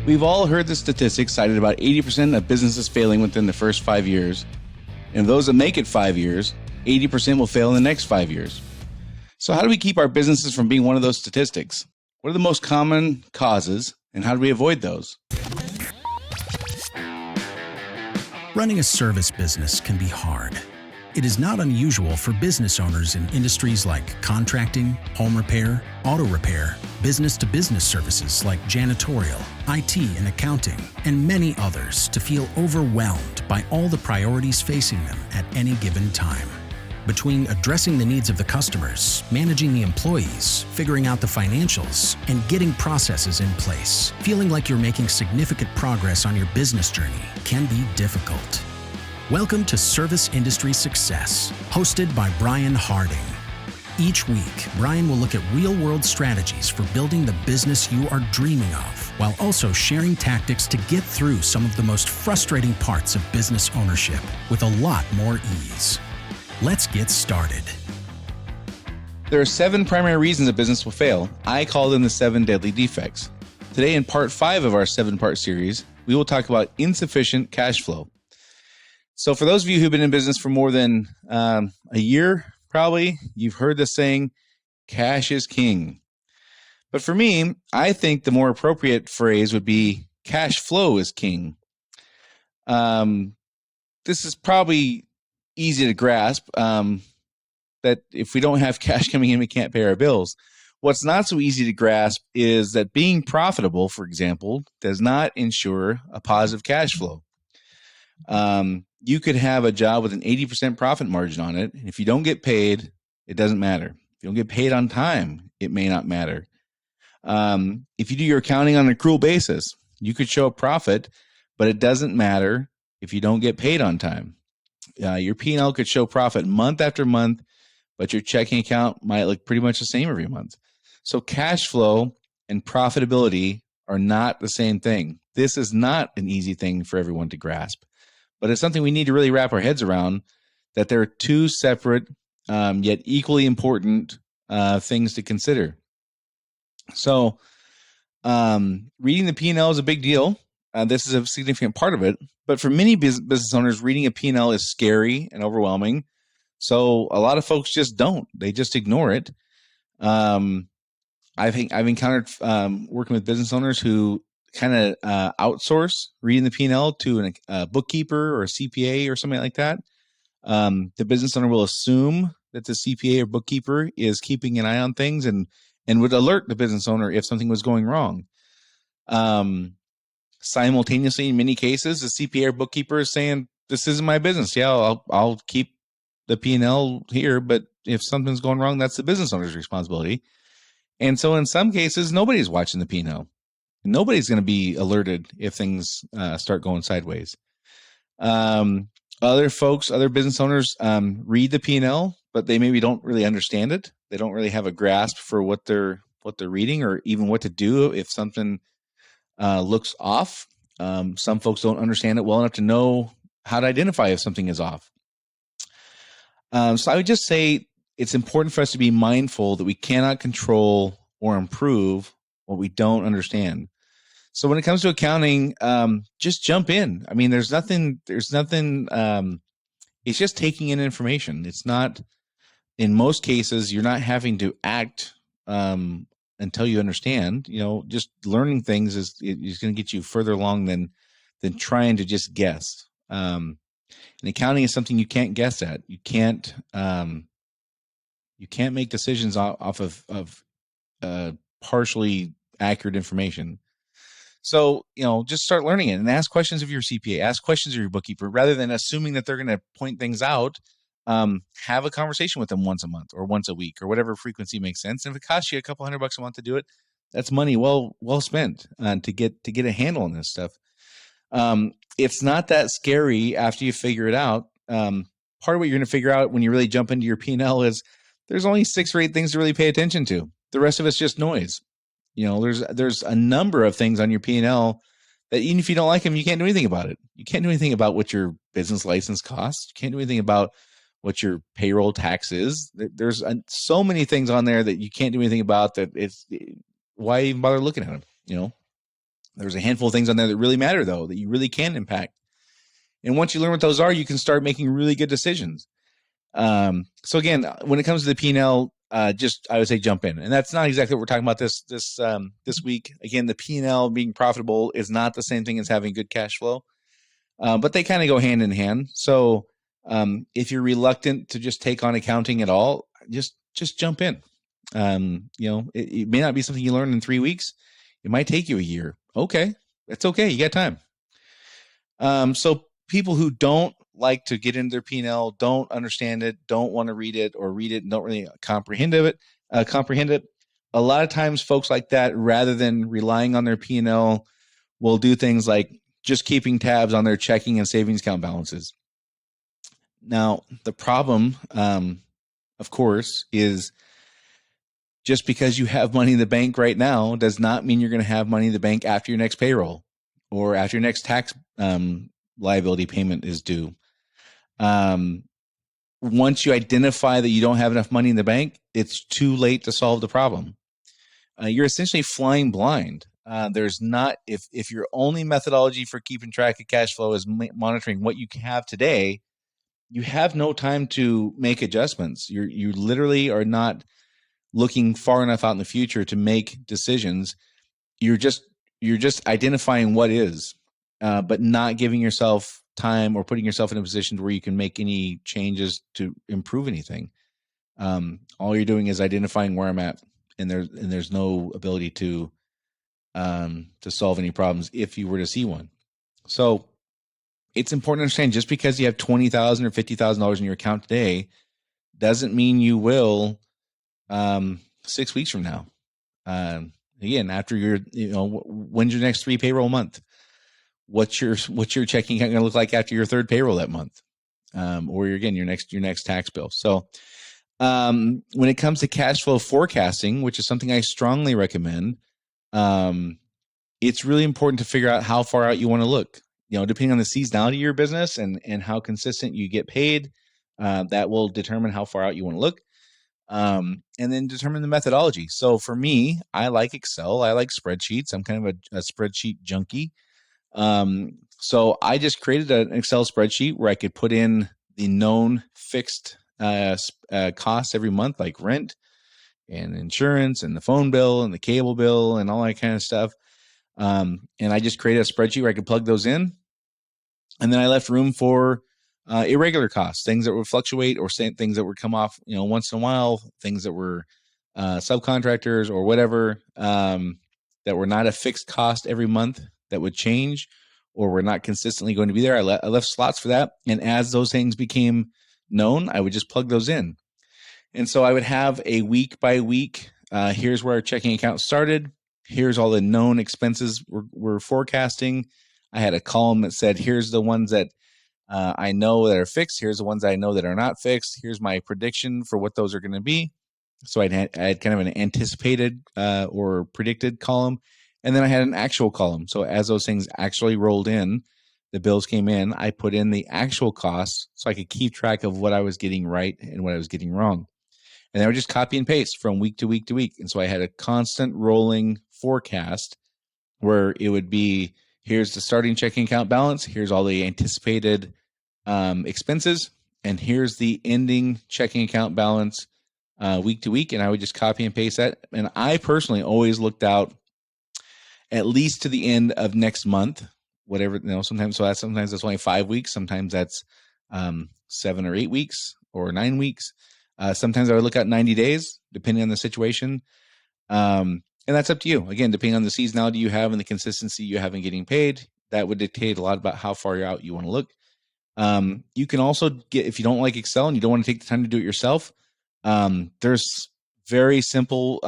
We've all heard the statistics cited about 80% of businesses failing within the first 5 years. And of those that make it 5 years, 80% will fail in the next 5 years. So how do we keep our businesses from being one of those statistics? What are the most common causes, and how do we avoid those? Running a service business can be hard. It is not unusual for business owners in industries like contracting, home repair, auto repair, business-to-business services like janitorial, IT and accounting, and many others to feel overwhelmed by all the priorities facing them at any given time. Between addressing the needs of the customers, managing the employees, figuring out the financials, and getting processes in place, feeling like you're making significant progress on your business journey can be difficult. Welcome to Service Industry Success, hosted by Brian Harding. Each week, Brian will look at real-world strategies for building the business you are dreaming of, while also sharing tactics to get through some of the most frustrating parts of business ownership with a lot more ease. Let's get started. There are 7 primary reasons a business will fail. I call them the 7 Deadly Defects. Today, in part 5 of our 7-part series, we will talk about insufficient cash flow. So for those of you who've been in business for more than a year, probably, you've heard the saying, cash is king. But for me, I think the more appropriate phrase would be cash flow is king. This is probably easy to grasp, that if we don't have cash coming in, we can't pay our bills. What's not so easy to grasp is that being profitable, for example, does not ensure a positive cash flow. You could have a job with an 80% profit margin on it, and if you don't get paid, it doesn't matter. If you don't get paid on time, it may not matter. If you do your accounting on an accrual basis, you could show a profit, but it doesn't matter if you don't get paid on time. Your P&L could show profit month after month, but your checking account might look pretty much the same every month. So cash flow and profitability are not the same thing. This is not an easy thing for everyone to grasp. But it's something we need to really wrap our heads around, that there are 2 separate yet equally important things to consider. So reading the P&L is a big deal. This is a significant part of it. But for many business owners, reading a P&L is scary and overwhelming. So a lot of folks just don't. They just ignore it. I've encountered working with business owners who kind of outsource reading the P&L to a bookkeeper or a CPA or something like that. The business owner will assume that the CPA or bookkeeper is keeping an eye on things and would alert the business owner if something was going wrong. Simultaneously, in many cases, the CPA or bookkeeper is saying, "This isn't my business. Yeah, I'll keep the P&L here, but if something's going wrong, that's the business owner's responsibility." And so in some cases, nobody's watching the P&L. Nobody's going to be alerted if things start going sideways. Other business owners read the P&L, but they maybe don't really understand it. They don't really have a grasp for what they're reading, or even what to do if something looks off. Some folks don't understand it well enough to know how to identify if something is off. So I would just say it's important for us to be mindful that we cannot control or improve what we don't understand. So when it comes to accounting, just jump in. I mean, there's nothing, it's just taking in information. It's not, in most cases, you're not having to act until you understand. Just learning things is going to get you further along than trying to just guess. And accounting is something you can't guess at. You can't make decisions off of partially accurate information. So, just start learning it and ask questions of your CPA, ask questions of your bookkeeper, rather than assuming that they're going to point things out. Have a conversation with them once a month or once a week or whatever frequency makes sense. And if it costs you a couple $100 a month to do it, that's money well spent to get a handle on this stuff. It's not that scary after you figure it out. Part of what you're going to figure out when you really jump into your P&L is there's only 6 or 8 things to really pay attention to. The rest of it's just noise. There's a number of things on your P&L that even if you don't like them, you can't do anything about it. You can't do anything about what your business license costs. You can't do anything about what your payroll tax is. There's so many things on there that you can't do anything about, that why even bother looking at them, There's a handful of things on there that really matter, though, that you really can impact. And once you learn what those are, you can start making really good decisions. So again, when it comes to the P&L, just I would say jump in, and that's not exactly what we're talking about this week. Again, the P&L being profitable is not the same thing as having good cash flow, but they kind of go hand in hand. So if you're reluctant to just take on accounting at all, just jump in. It may not be something you learn in 3 weeks. It might take you a year. Okay, that's okay. You got time. So people who don't like to get into their P&L, don't understand it, don't want to read it, or read it and don't really comprehend it. A lot of times folks like that, rather than relying on their P&L, will do things like just keeping tabs on their checking and savings account balances. Now, the problem, of course, is just because you have money in the bank right now does not mean you're going to have money in the bank after your next payroll or after your next tax liability payment is due. Once you identify that you don't have enough money in the bank, it's too late to solve the problem. You're essentially flying blind. There's not, if your only methodology for keeping track of cash flow is monitoring what you have today, you have no time to make adjustments. You literally are not looking far enough out in the future to make decisions. You're just identifying what is, but not giving yourself time or putting yourself in a position where you can make any changes to improve anything. All you're doing is identifying where I'm at, and there's no ability to solve any problems if you were to see one. So it's important to understand, just because you have $20,000 or $50,000 in your account today doesn't mean you will 6 weeks from now. Again, after when's your next 3 payroll month? What's your checking account going to look like after your 3rd payroll that month? Or your next tax bill. So when it comes to cash flow forecasting, which is something I strongly recommend, it's really important to figure out how far out you want to look. Depending on the seasonality of your business and how consistent you get paid, that will determine how far out you want to look. And then determine the methodology. So for me, I like Excel. I like spreadsheets. I'm kind of a spreadsheet junkie. So I just created an Excel spreadsheet where I could put in the known fixed costs every month, like rent and insurance and the phone bill and the cable bill and all that kind of stuff. And I just created a spreadsheet where I could plug those in. And then I left room for irregular costs, things that would fluctuate, or things that would come off, once in a while, things that were subcontractors or whatever, that were not a fixed cost every month, that would change or were not consistently going to be there. I left slots for that. And as those things became known, I would just plug those in. And so I would have a week by week, here's where our checking account started. Here's all the known expenses we're forecasting. I had a column that said, here's the ones that I know that are fixed. Here's the ones I know that are not fixed. Here's my prediction for what those are going to be. So I had kind of an anticipated or predicted column. And then I had an actual column. So as those things actually rolled in, the bills came in, I put in the actual costs so I could keep track of what I was getting right and what I was getting wrong. And I would just copy and paste from week to week to week. And so I had a constant rolling forecast where it would be, here's the starting checking account balance, here's all the anticipated expenses, and here's the ending checking account balance week to week. And I would just copy and paste that. And I personally always looked out at least to the end of next month, whatever, sometimes that's only 5 weeks. Sometimes that's 7 or 8 weeks or 9 weeks. Sometimes I would look at 90 days, depending on the situation. And that's up to you. Again, depending on the seasonality you have and the consistency you have in getting paid, that would dictate a lot about how far out you want to look. You can also get, if you don't like Excel and you don't want to take the time to do it yourself, there's very simple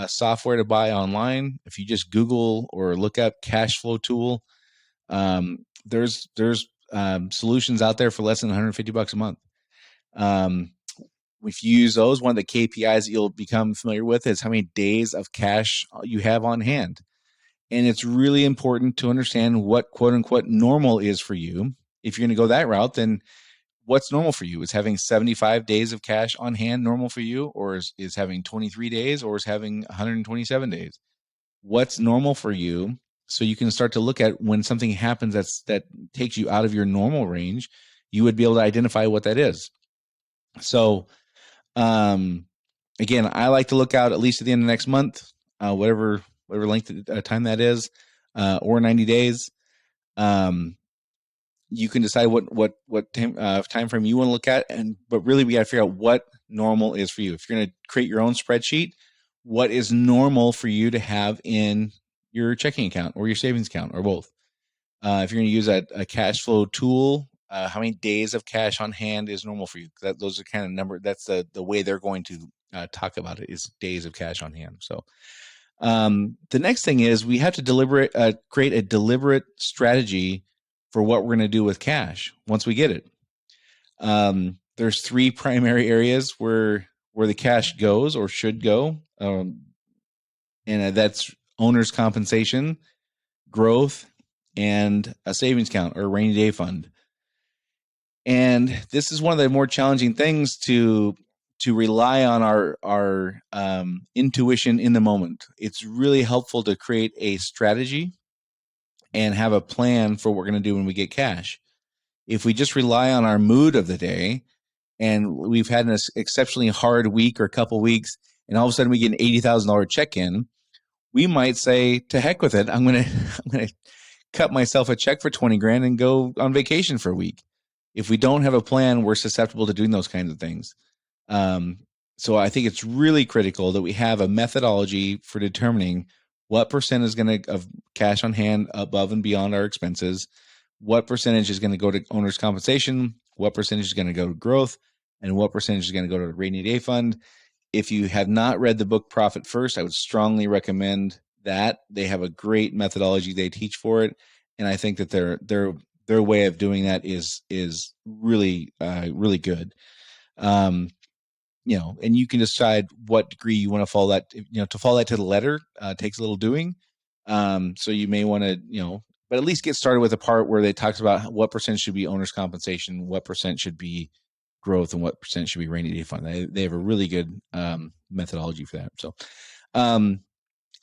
software to buy online. If you just Google or look up cash flow tool, there's solutions out there for less than $150 a month. If you use those, one of the KPIs that you'll become familiar with is how many days of cash you have on hand. And it's really important to understand what quote unquote normal is for you. If you're going to go that route, then what's normal for you? Is having 75 days of cash on hand normal for you? Or is having 23 days, or is having 127 days? What's normal for you? So you can start to look at when something happens that takes you out of your normal range, you would be able to identify what that is. So, again, I like to look out at least at the end of next month, whatever length of time that is, or 90 days. You can decide what time frame you want to look at, but really we got to figure out what normal is for you. If you're going to create your own spreadsheet, what is normal for you to have in your checking account or your savings account or both? If you're going to use a cash flow tool, how many days of cash on hand is normal for you? Those are kind of number. That's the way they're going to talk about it, is days of cash on hand. So the next thing is we have to create a deliberate strategy for what we're going to do with cash once we get it. There's three primary areas where the cash goes or should go, and that's owner's compensation, growth, and a savings account or a rainy day fund. And this is one of the more challenging things to rely on our intuition in the moment. It's really helpful to create a strategy and have a plan for what we're going to do when we get cash. If we just rely on our mood of the day, and we've had an exceptionally hard week or couple weeks, and all of a sudden we get an $80,000 check in, we might say, to heck with it. I'm going to cut myself a check for 20 grand and go on vacation for a week. If we don't have a plan, we're susceptible to doing those kinds of things. So I think it's really critical that we have a methodology for determining what percent is going to of cash on hand above and beyond our expenses, what percentage is going to go to owner's compensation, what percentage is going to go to growth, and what percentage is going to go to the rainy day fund. If you have not read the book Profit First, I would strongly recommend that. They have a great methodology they teach for it, and I think that their way of doing that is really really good. And you can decide what degree you want to follow that. To follow that to the letter takes a little doing. So you may want to, but at least get started with a part where they talks about what percent should be owner's compensation, what percent should be growth, and what percent should be rainy day fund. They have a really good methodology for that. So,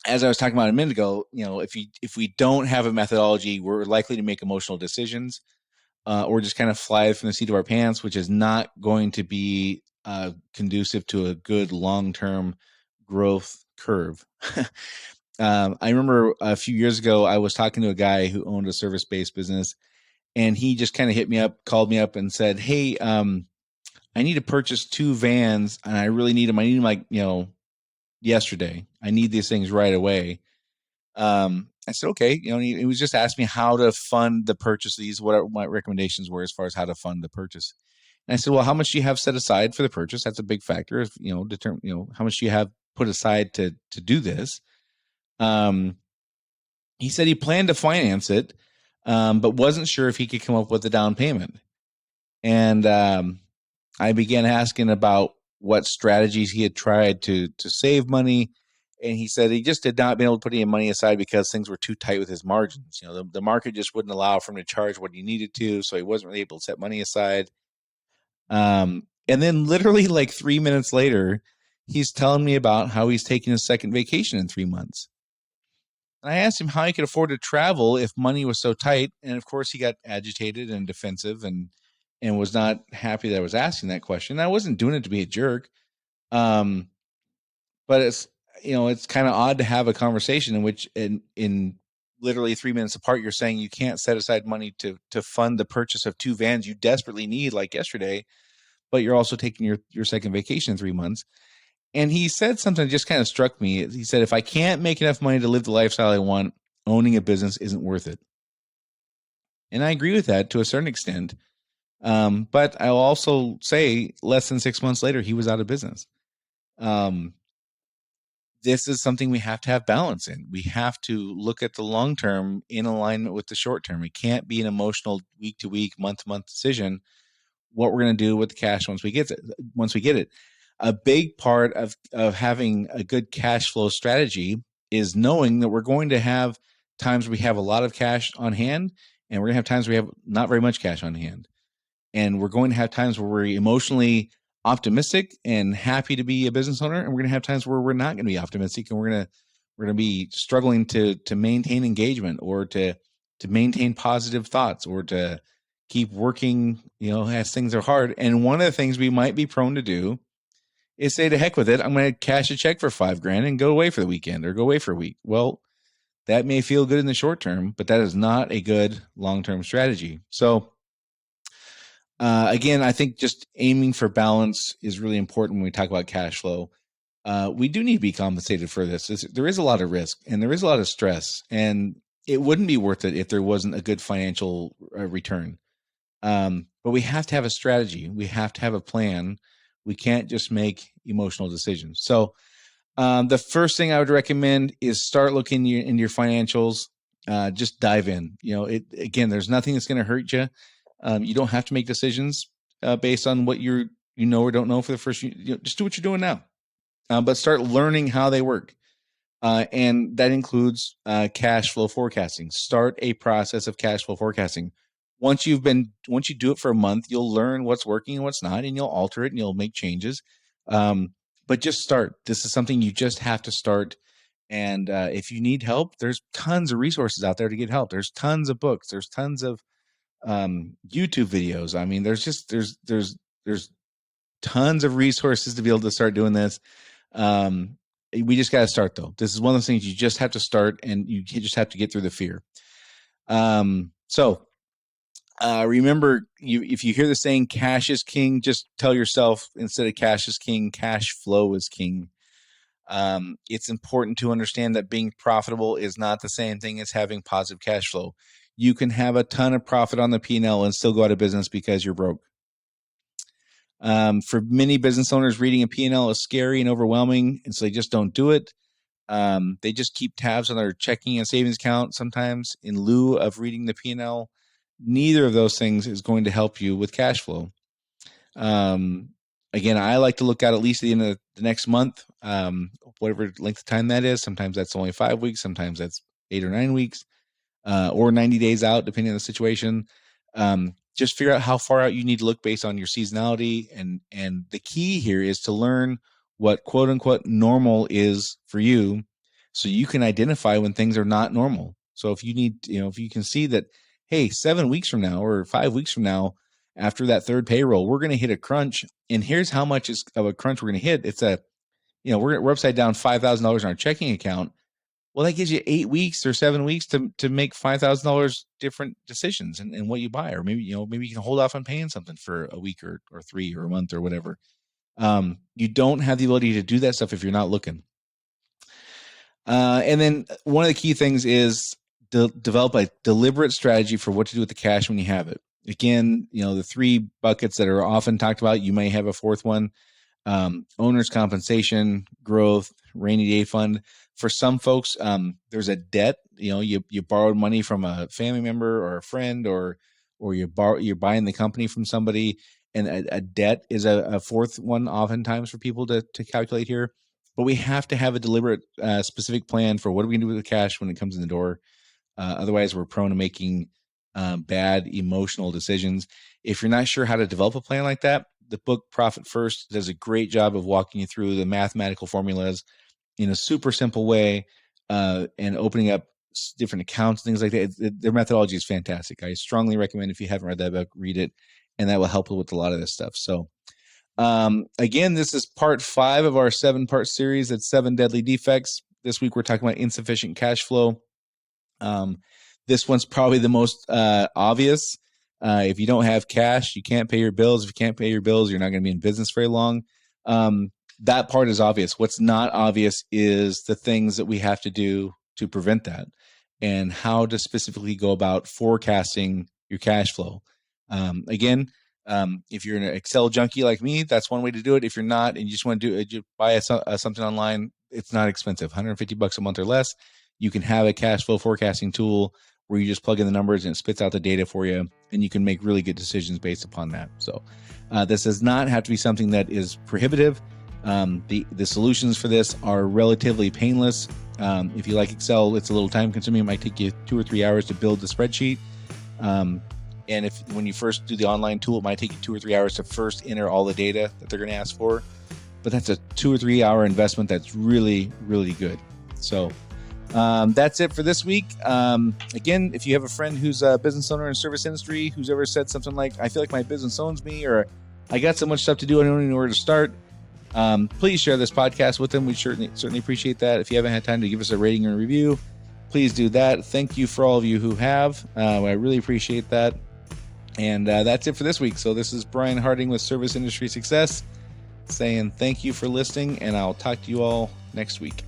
as I was talking about a minute ago, if we don't have a methodology, we're likely to make emotional decisions, or just kind of fly from the seat of our pants, which is not going to be conducive to a good long-term growth curve. I remember a few years ago, I was talking to a guy who owned a service-based business, and he just kind of called me up and said, "Hey, I need to purchase 2 vans, and I really need them. I need them like, yesterday. I need these things right away." I said, okay. He was just asking me how to fund the purchase of these, what my recommendations were as far as how to fund the purchase. And I said, well, how much do you have set aside for the purchase? That's a big factor. If, determine, how much do you have put aside to do this? He said he planned to finance it, but wasn't sure if he could come up with a down payment. And I began asking about what strategies he had tried to save money. And he said he just did not be able to put any money aside because things were too tight with his margins. The market just wouldn't allow for him to charge what he needed to. So he wasn't really able to set money aside. And then literally like 3 minutes later, he's telling me about how he's taking a second vacation in 3 months. And I asked him how he could afford to travel if money was so tight. And of course he got agitated and defensive and was not happy that I was asking that question. I wasn't doing it to be a jerk. But it's kind of odd to have a conversation in which in literally 3 minutes apart, you're saying you can't set aside money to fund the purchase of 2 vans you desperately need like yesterday, but you're also taking your second vacation in 3 months. And he said something that just kind of struck me. He said, if I can't make enough money to live the lifestyle I want, owning a business isn't worth it. And I agree with that to a certain extent. But I'll also say less than 6 months later, he was out of business. This is something we have to have balance in. We have to look at the long term in alignment with the short term. It can't be an emotional week to week, month to month decision what we're going to do with the cash once we get it. A big part of having a good cash flow strategy is knowing that we're going to have times where we have a lot of cash on hand, and we're going to have times where we have not very much cash on hand. And we're going to have times where we're emotionally optimistic and happy to be a business owner, and we're going to have times where we're not going to be optimistic, and we're going to We're going to be struggling to maintain engagement, or to maintain positive thoughts, or to keep working, as things are hard. And one of the things we might be prone to do is say, to heck with it, I'm going to cash a check for $5,000 and go away for the weekend, or go away for a week. Well, that may feel good in the short term, but that is not a good long-term strategy. So again, I think just aiming for balance is really important when we talk about cash flow. We do need to be compensated for this. There is a lot of risk, and there is a lot of stress, and it wouldn't be worth it if there wasn't a good financial return. But we have to have a strategy. We have to have a plan. We can't just make emotional decisions. So the first thing I would recommend is start looking into your financials. Just dive in. Again, there's nothing that's going to hurt you. You don't have to make decisions based on what you know or don't know for the first. Just do what you're doing now, but start learning how they work, and that includes cash flow forecasting. Start a process of cash flow forecasting. Once you do it for a month, you'll learn what's working and what's not, and you'll alter it and you'll make changes. But just start. This is something you just have to start. And if you need help, there's tons of resources out there to get help. There's tons of books. There's tons of YouTube videos. I mean, there's tons of resources to be able to start doing this. We just got to start, though. This is one of those things you just have to start, and you just have to get through the fear. Remember, if you hear the saying cash is king, just tell yourself, instead of cash is king, cash flow is king. It's important to understand that being profitable is not the same thing as having positive cash flow. You can have a ton of profit on the P&L and still go out of business because you're broke. For many business owners, reading a P&L is scary and overwhelming, and so they just don't do it. They just keep tabs on their checking and savings account sometimes in lieu of reading the P&L. Neither of those things is going to help you with cash flow. Again, I like to look at least at the end of the next month, whatever length of time that is. Sometimes that's only 5 weeks. Sometimes that's 8 or 9 weeks, or 90 days out, depending on the situation. Just figure out how far out you need to look based on your seasonality. And the key here is to learn what quote unquote normal is for you, so you can identify when things are not normal. So if you need, if you can see that, hey, 7 weeks from now or 5 weeks from now, after that third payroll, we're going to hit a crunch, and here's how much of a crunch we're going to hit. It's we're upside down $5,000 in our checking account. Well, that gives you 8 weeks or 7 weeks to make $5,000 different decisions and what you buy, or maybe you can hold off on paying something for a week or 3 or a month or whatever. You don't have the ability to do that stuff if you're not looking. And then one of the key things is develop a deliberate strategy for what to do with the cash when you have it. Again, the 3 buckets that are often talked about, you may have a fourth one: owner's compensation, growth, rainy day fund. For some folks, there's a debt. You borrowed money from a family member or a friend, or you're buying the company from somebody, and a debt is a fourth one oftentimes for people to calculate here. But we have to have a deliberate, specific plan for what are we going to do with the cash when it comes in the door. Otherwise, we're prone to making bad emotional decisions. If you're not sure how to develop a plan like that, the book Profit First does a great job of walking you through the mathematical formulas in a super simple way, and opening up different accounts, things like that. Their methodology is fantastic. I strongly recommend, if you haven't read that book, read it, and that will help with a lot of this stuff. So again, this is part 5 of our 7-part series at 7 Deadly Defects. This week, we're talking about insufficient cash flow. This one's probably the most obvious. If you don't have cash, you can't pay your bills. If you can't pay your bills, you're not going to be in business very long. That part is obvious. What's not obvious is the things that we have to do to prevent that, and how to specifically go about forecasting your cash flow. Again, if you're an Excel junkie like me, that's one way to do it. If you're not, and you just want to do it, you buy something online, it's not expensive, $150 a month or less. You can have a cash flow forecasting tool where you just plug in the numbers and it spits out the data for you, and you can make really good decisions based upon that. So this does not have to be something that is prohibitive. The solutions for this are relatively painless. If you like Excel, it's a little time consuming. It might take you 2 or 3 hours to build the spreadsheet. And when you first do the online tool, it might take you 2 or 3 hours to first enter all the data that they're going to ask for. But that's a 2 or 3 hour investment that's really, really good. So that's it for this week. Again, if you have a friend who's a business owner in service industry who's ever said something like, I feel like my business owns me, or I got so much stuff to do, I don't even know where to start, please share this podcast with them. We certainly appreciate that. If you haven't had time to give us a rating or review, please do that. Thank you for all of you who have. I really appreciate that. And that's it for this week. So this is Brian Harding with Service Industry Success saying thank you for listening, and I'll talk to you all next week.